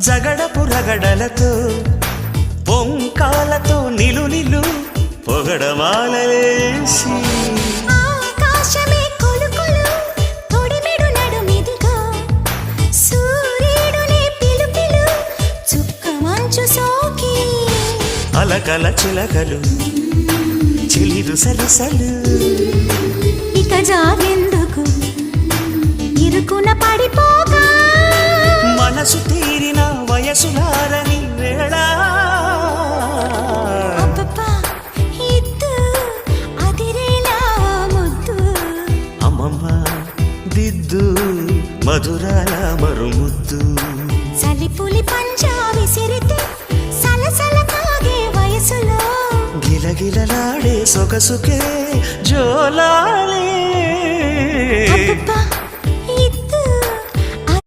జగడపు రగడలతో పొంకాలతో నిలు నిలు పొగడమాలలేసి ఆకాశమే కొలుకొలు తొడిమెడు నడుమిదిగో సూర్యుడునే పిలుపిలు చుక్క మంచు సోకి అలకల చిలకలు చిలిరు సలసలు ఇక జాగెందుకు ఇరుకున పడిపోగా మనసు తీరిన వయసులారని వేళ అబ్బబ్బా ఇద్దు అదిరేలా ముద్దు అమ్మమ్మ దిద్దు మధురాల మరుముద్దు చలిపులి పంజా విసిరితే సలసల కాగే వయసులో గిలగిలలాడే సొగసుకే జోలాలే